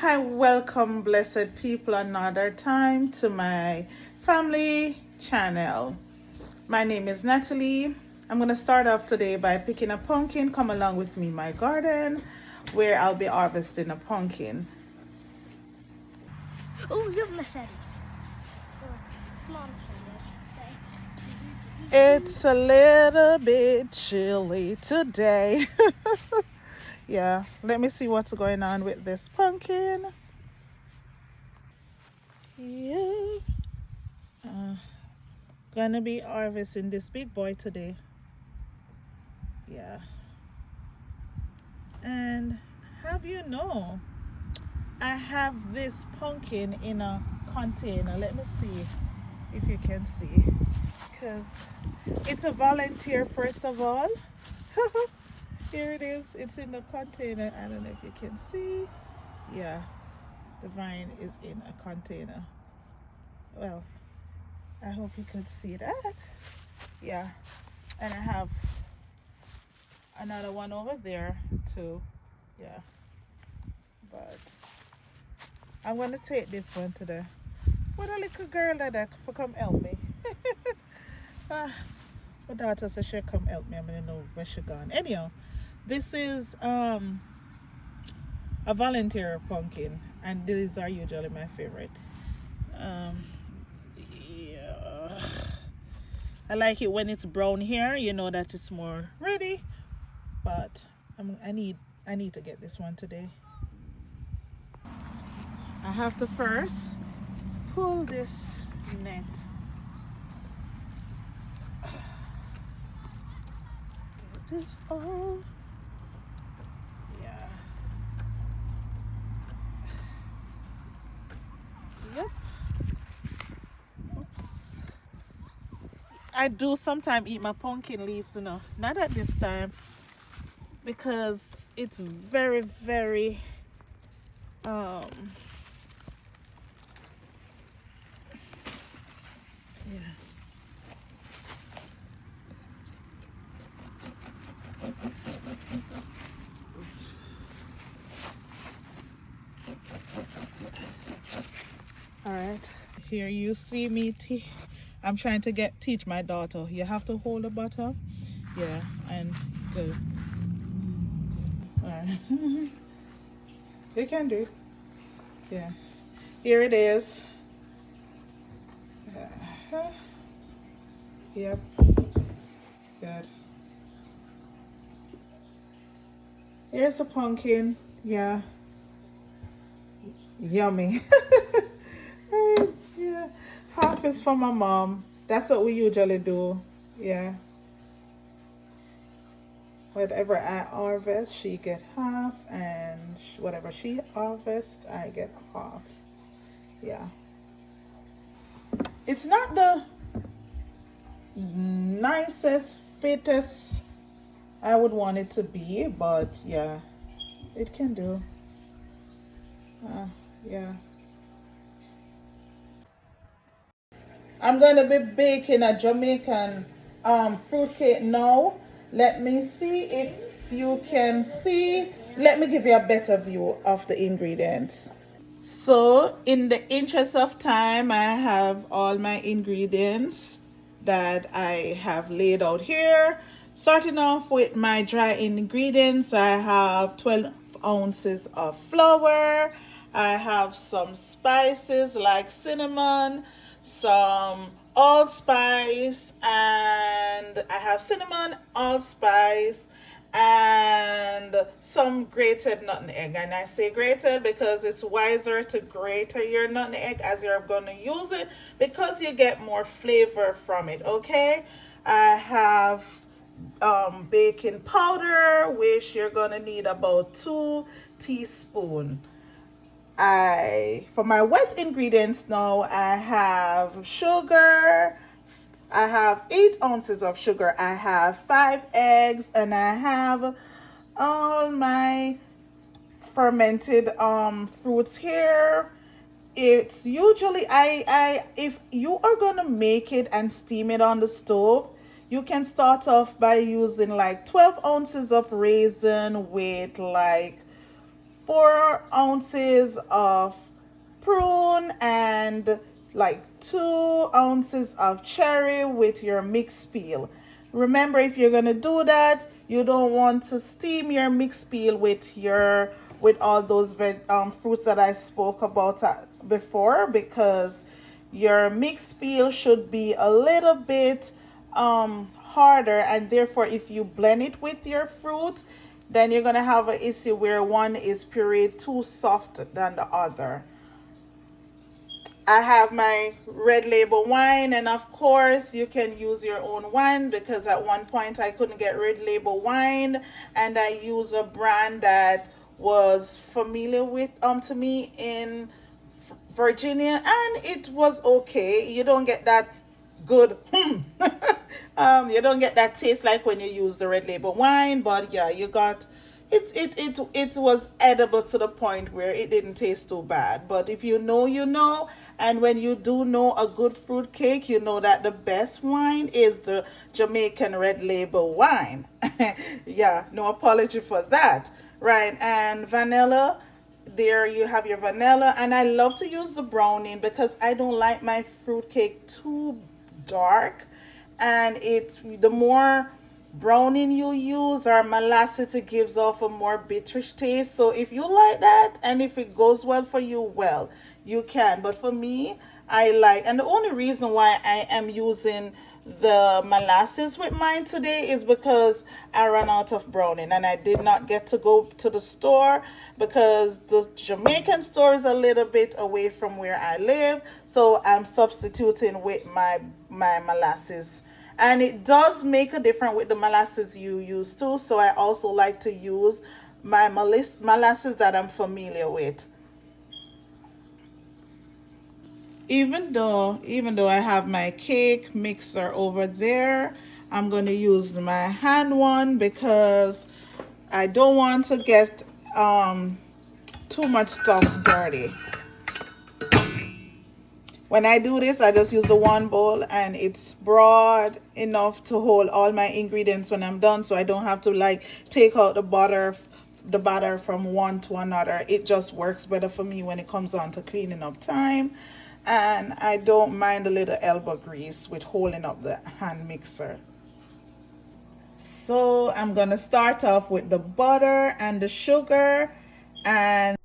Hi, welcome, blessed people, another time to my family channel. My name is Natalie. I'm going to start off today by picking a pumpkin. Come along with me in my garden where I'll be harvesting a pumpkin. Oh, you have machete. Small machete, I should say. It's a little bit chilly today. Yeah, let me see what's going on with this pumpkin. Yeah. Gonna be harvesting this big boy today. Yeah. And have you know, I have this pumpkin in a container. Let me see if you can see, because it's a volunteer first of all. Here it is. It's in the container. I don't know if you can see. Yeah, the vine is in a container. Well, I hope you could see that. Yeah, and I have another one over there too. Yeah, but I'm gonna take this one today. What a little girl that for come help me. My daughter said she'll come help me. I'm gonna know where she gone. Anyhow, this is a volunteer pumpkin, and these are usually my favorite. Yeah, I like it when it's brown here. You know that it's more ready. But I need to get this one today. I have to first pull this net. Get this off. Yeah. Yep. Oops. I do sometimes eat my pumpkin leaves, Not at this time because it's very, very yeah. All right. Here you see me. I'm trying to teach my daughter. You have to hold the bottom. Yeah, and good. All right. You can do it. Yeah. Here it is. Yep. Good. Here's the pumpkin. Yeah. Yummy. Right. Yeah. Half is for my mom. That's what we usually do. Yeah. Whatever I harvest, she get half, and whatever she harvests, I get half. Yeah. It's not the nicest, fittest I would want it to be, but yeah, it can do. Yeah. I'm gonna be baking a Jamaican fruit cake now. Let me see if you can see. Let me give you a better view of the ingredients. So, in the interest of time, I have all my ingredients that I have laid out here. Starting off with my dry ingredients, I have 12 ounces of flour. I have some spices like cinnamon, some allspice, and I have cinnamon, allspice, and some grated nutmeg. And I say grated because it's wiser to grate your nutmeg as you're going to use it, because you get more flavor from it. Okay, I have baking powder, which you're gonna need about 2 teaspoons. For my wet ingredients now, I have sugar. I have 8 ounces of sugar. I have 5 eggs, and I have all my fermented fruits here. It's usually I if you are gonna make it and steam it on the stove, you can start off by using like 12 ounces of raisin with like 4 ounces of prune and like 2 ounces of cherry with your mixed peel. Remember, if you're gonna do that, you don't want to steam your mixed peel with all those fruits that I spoke about before, because your mixed peel should be a little bit harder, and therefore if you blend it with your fruit, then you're gonna have an issue where one is pureed too soft than the other. I have my Red Label wine, and of course you can use your own wine, because at one point I couldn't get Red Label wine, and I used a brand that was familiar with to me in Virginia, and it was okay. You don't get that good you don't get that taste like when you use the Red Label wine, but yeah, you got it was edible to the point where it didn't taste too bad. But if you know, you know, and when you do know a good fruit cake, you know that the best wine is the Jamaican Red Label wine. Yeah, no apology for that. Right, and vanilla, there you have your vanilla, and I love to use the browning because I don't like my fruit cake too dark, and the more browning you use or molasses, it gives off a more bitterish taste. So if you like that, and if it goes well for you, well, you can. But for me, I like, and the only reason why I am using the molasses with mine today is because I ran out of browning, and I did not get to go to the store because the Jamaican store is a little bit away from where I live. So I'm substituting with my molasses, and it does make a difference with the molasses you use too. So I also like to use my molasses that I'm familiar with. Even though I have my cake mixer over there, I'm going to use my hand one because I don't want to get too much stuff dirty. When I do this, I just use the one bowl, and it's broad enough to hold all my ingredients when I'm done, so I don't have to like take out the batter from one to another. It just works better for me when it comes on to cleaning up time, and I don't mind a little elbow grease with holding up the hand mixer. So I'm gonna start off with the butter and the sugar, and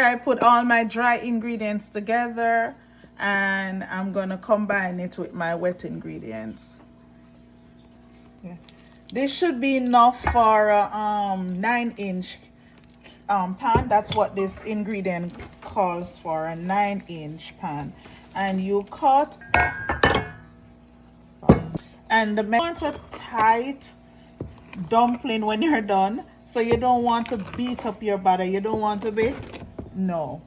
I put all my dry ingredients together, and I'm gonna combine it with my wet ingredients. Yeah. This should be enough for a 9-inch pan. That's what this ingredient calls for, a 9-inch pan. And you cut, and the want a tight dumpling when you're done, so you don't want to beat up your batter. You don't want to be, no,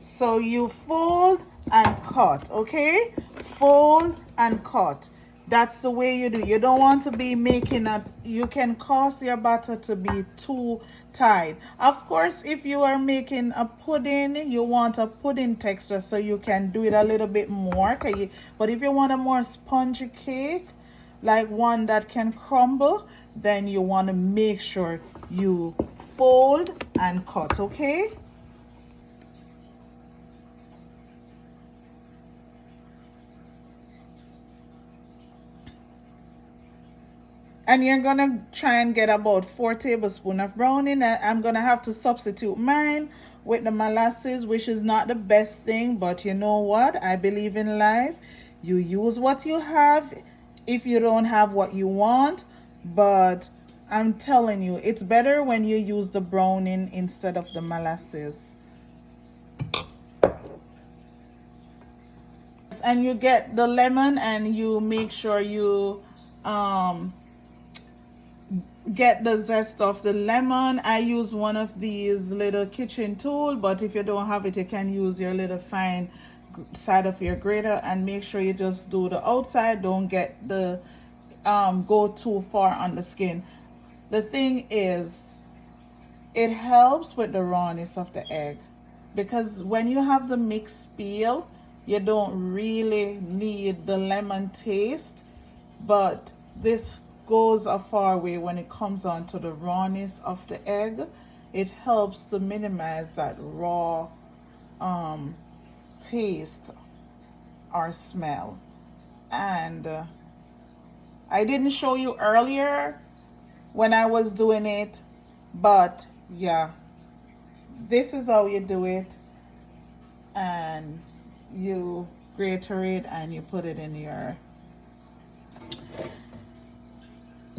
so you fold and cut, okay? Fold and cut. That's the way you do. You don't want to be making a, you can cause your batter to be too tight. Of course, if you are making a pudding, you want a pudding texture, so you can do it a little bit more. Okay? But if you want a more spongy cake, like one that can crumble, then you want to make sure you fold and cut, okay? And you're gonna try and get about 4 tablespoons of browning. I'm gonna have to substitute mine with the molasses, which is not the best thing, but you know what? I believe in life. You use what you have if you don't have what you want, but I'm telling you, it's better when you use the browning instead of the molasses. And you get the lemon, and you make sure you get the zest of the lemon. I use one of these little kitchen tool, but if you don't have it, you can use your little fine side of your grater, and make sure you just do the outside. Don't get the go too far on the skin. The thing is, it helps with the rawness of the egg, because when you have the mixed peel, you don't really need the lemon taste, but this goes a far way when it comes on to the rawness of the egg. It helps to minimize that raw taste or smell. And I didn't show you earlier when I was doing it, but yeah, this is how you do it. And you grater it and you put it in your,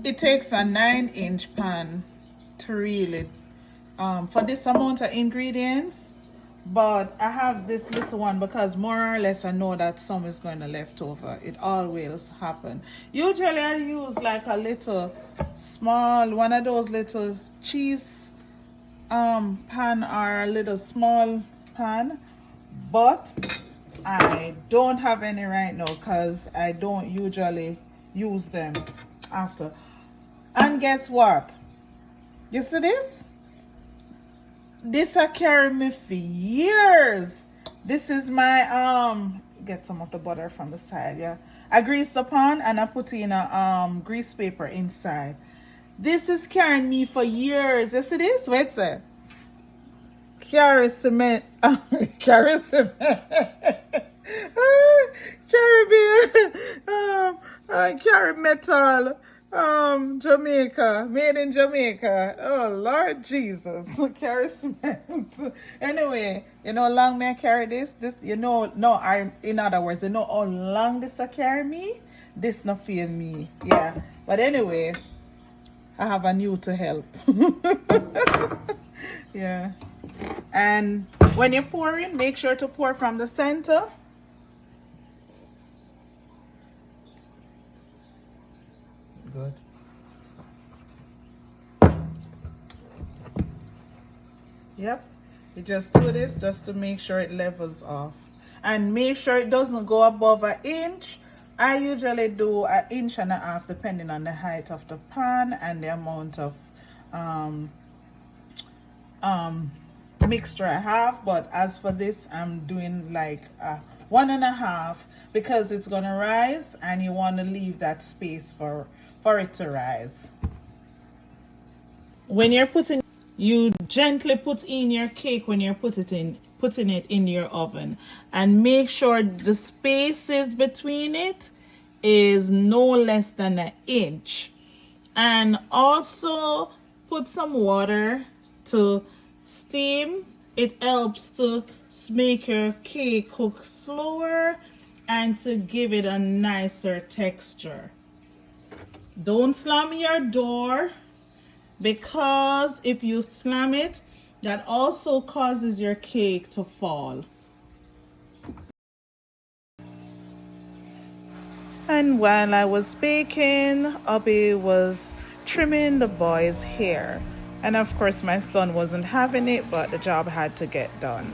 it takes a 9-inch pan to really for this amount of ingredients, but I have this little one because more or less I know that some is going to left over. It always happen. Usually I use like a little small one of those little cheese pan, or a little small pan, but I don't have any right now because I don't usually use them after. And guess what? You see this? This I carry me for years. This is my get some of the butter from the side, yeah. I grease the pan and I put in a grease paper inside. This is carrying me for years. You see this? Wait, sir. Carry cement. Carry cement. Carry metal. Jamaica, made in Jamaica. Oh Lord Jesus, carry cement. Anyway, you know how long may I carry this? You know, no, in other words, you know how long this will carry me? This not feel me. Yeah. But anyway, I have a new to help. Yeah. And when you're pouring, make sure to pour from the center. Good. Yep. You just do this just to make sure it levels off. And make sure it doesn't go above an inch. I usually do 1.5 inches depending on the height of the pan and the amount of mixture I have. But as for this, I'm doing like 1.5 because it's gonna rise and you want to leave that space for it to rise. When you're putting, you gently put in your cake when you're putting it in your oven, and make sure the spaces between it is no less than 1 inch. And also put some water to steam It helps to make your cake cook slower and to give it a nicer texture. Don't slam your door, because if you slam it, that also causes your cake to fall. And while I was baking, Obi was trimming the boys' hair. And of course, my son wasn't having it, but the job had to get done.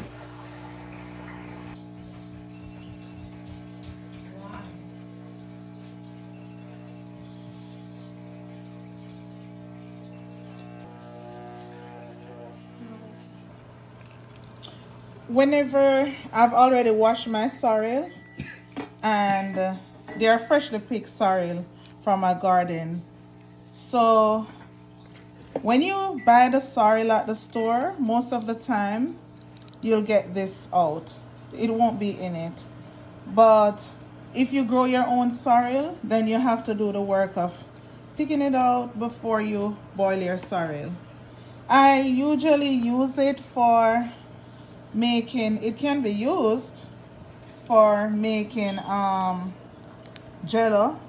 Whenever I've already washed my sorrel, and they are freshly picked sorrel from my garden. So when you buy the sorrel at the store, most of the time you'll get this out. It won't be in it. But if you grow your own sorrel, then you have to do the work of picking it out before you boil your sorrel. I usually use it for making, it can be used for making jello,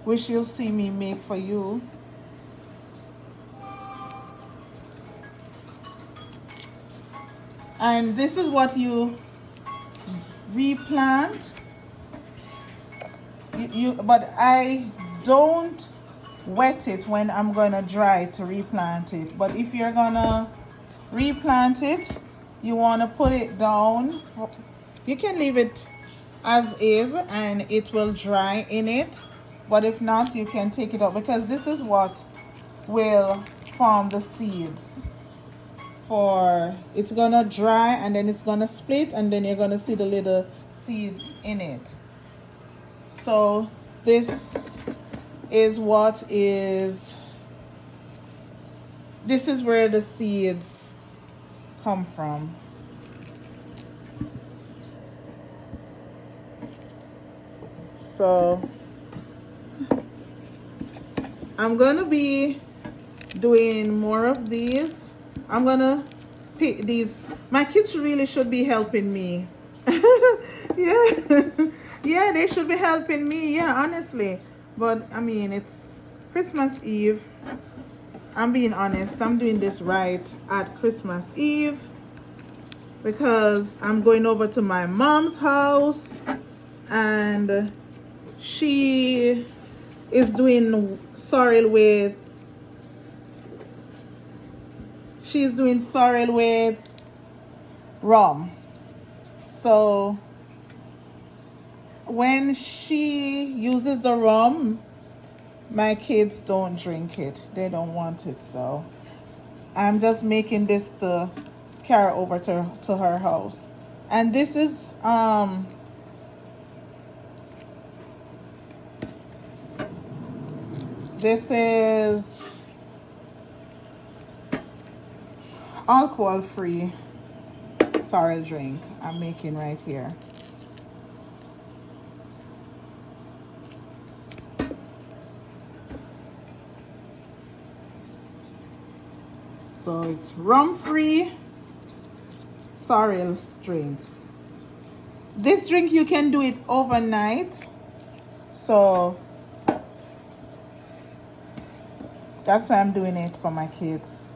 which you'll see me make for you. And this is what you replant. But I don't wet it when I'm gonna dry to replant it. But if you're gonna replant it, you wanna put it down. You can leave it as is and it will dry in it. But if not, you can take it out, because this is what will form the seeds. For it's gonna dry and then it's gonna split, and then you're gonna see the little seeds in it. So this is where the seeds come from. So I'm gonna be doing more of these. I'm gonna pick these. My kids really should be helping me. Yeah. Yeah, they should be helping me. Yeah, honestly. But I mean, it's Christmas Eve. I'm being honest. I'm doing this right at Christmas Eve because I'm going over to my mom's house, and she is doing sorrel with rum. So when she uses the rum, my kids don't drink it. They don't want it. So I'm just making this to carry over to her house. And this is alcohol-free sorrel drink I'm making right here. So it's rum-free sorrel drink. This drink you can do it overnight. So that's why I'm doing it for my kids.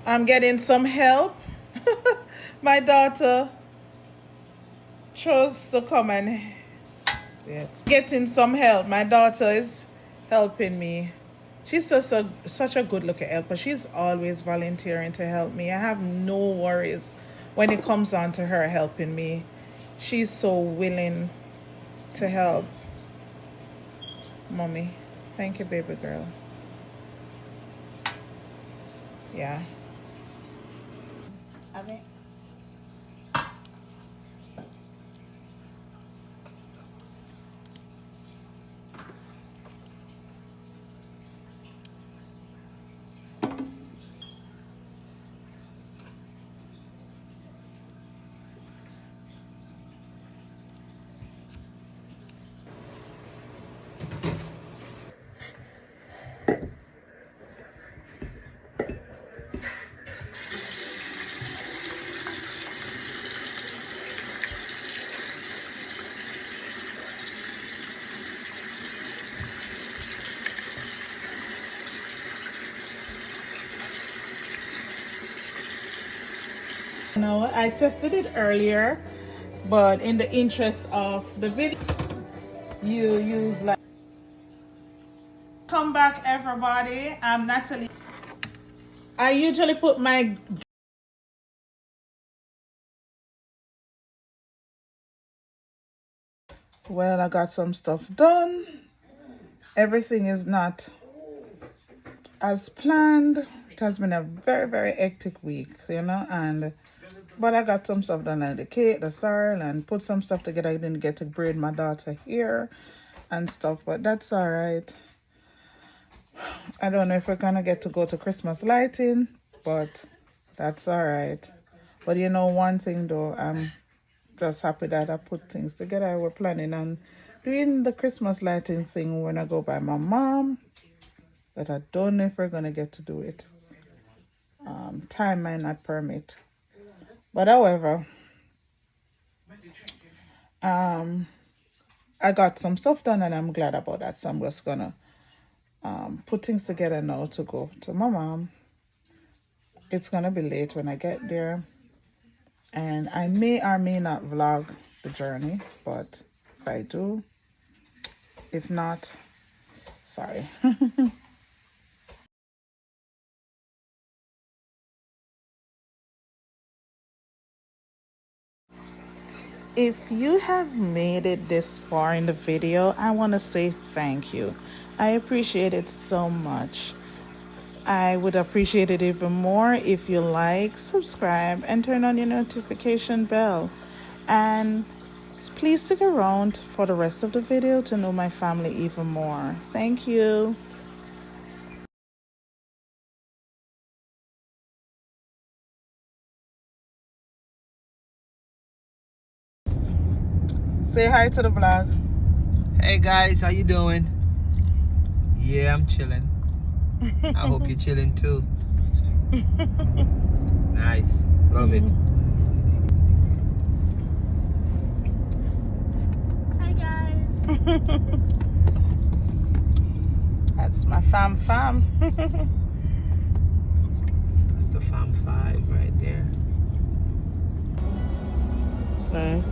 I'm getting some help. My daughter chose to come and getting some help. My daughter is helping me. She's such a good looking helper. She's always volunteering to help me. I have no worries when it comes on to her helping me. She's so willing to help. Mommy, thank you, baby girl. Yeah. No, I tested it earlier, but in the interest of the video, you use like. Come back, everybody. I'm Natalie. I usually put my. Well, I got some stuff done. Everything is not as planned. It has been a very, very hectic week, and but I got some stuff done like the cake, the sorrel, and put some stuff together. I didn't get to braid my daughter hair and stuff, but that's all right. I don't know if we're gonna get to go to Christmas lighting, but that's all right. But one thing though, I'm just happy that I put things together. We're planning on doing the Christmas lighting thing when I go by my mom, but I don't know if we're gonna get to do it. Time might not permit. But however, I got some stuff done and I'm glad about that. So I'm just gonna put things together now to go to my mom. It's gonna be late when I get there, and I may or may not vlog the journey, but if I do, if not, sorry. If you have made it this far in the video, I want to say thank you. I appreciate it so much. I would appreciate it even more if you like, subscribe, and turn on your notification bell. And please stick around for the rest of the video to know my family even more. Thank you. Say hi to the vlog. Hey guys, how you doing? Yeah, I'm chilling. I hope you're chilling too. Nice. Love it. Hi guys. That's my fam. That's the Farm 5 right there. Okay.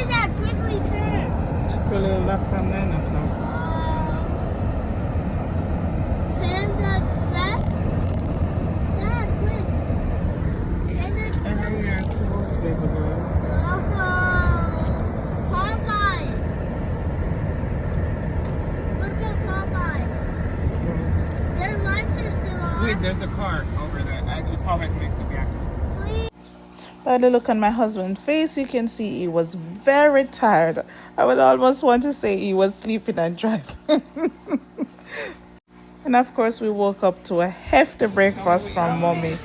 That quickly turn. Really left from 9 o'clock. Panda Express. Dad, quick. Panda Express. Every year close, baby girl. Popeye. What about Popeye? Their lights are still on. Wait, there's a car over there. Actually, Paul's next to me. Please. By the look on my husband's face, you can see he was very tired. I would almost want to say he was sleeping and driving. And of course, we woke up to a hefty breakfast from mommy.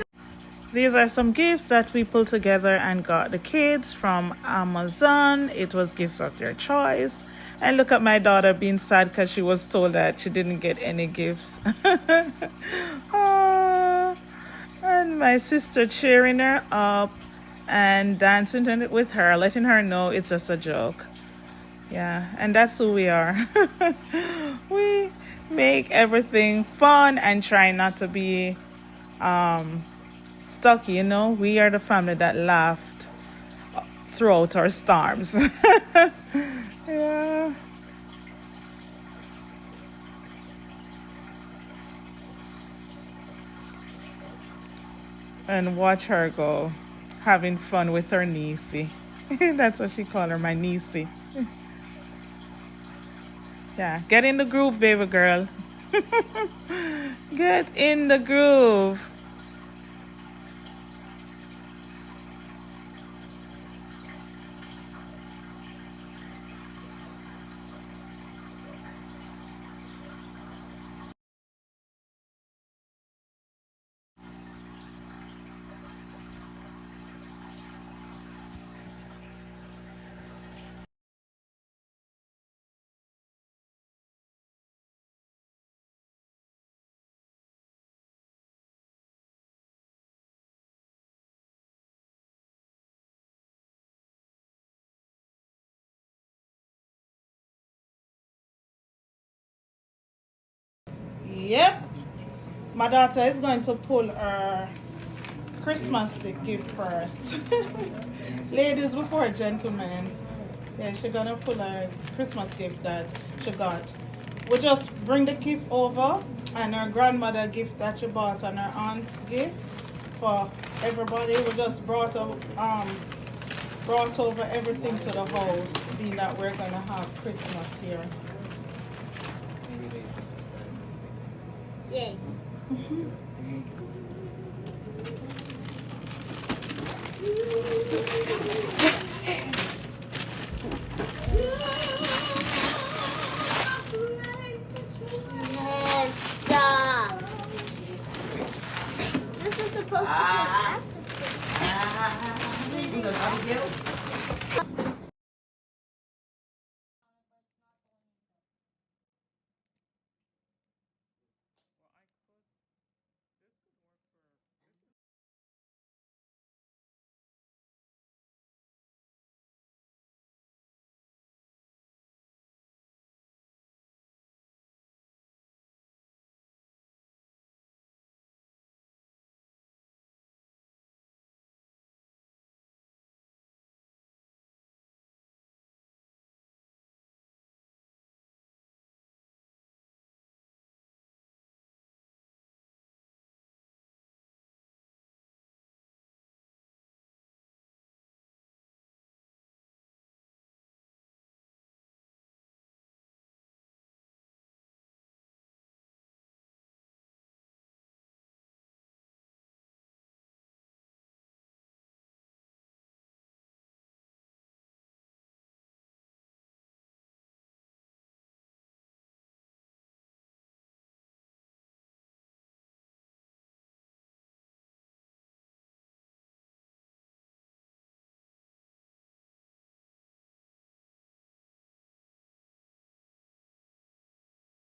These are some gifts that we pulled together and got the kids from Amazon. It was gifts of their choice. And look at my daughter being sad because she was told that she didn't get any gifts. Ah, and my sister cheering her up and dancing with her, letting her know it's just a joke. Yeah, and that's who we are. We make everything fun and try not to be stuck, We are the family that laughed throughout our storms. Yeah. And watch her go, having fun with her niecey. That's what she called her, my niecey. Yeah, get in the groove, baby girl. Get in the groove. Yep. My daughter is going to pull her Christmas gift first. Ladies before gentlemen. Yeah, she's gonna pull her Christmas gift that she got. We just bring the gift over and her grandmother gift that she bought and her aunt's gift for everybody. We just brought over everything to the house, being that we're gonna have Christmas here. Yay.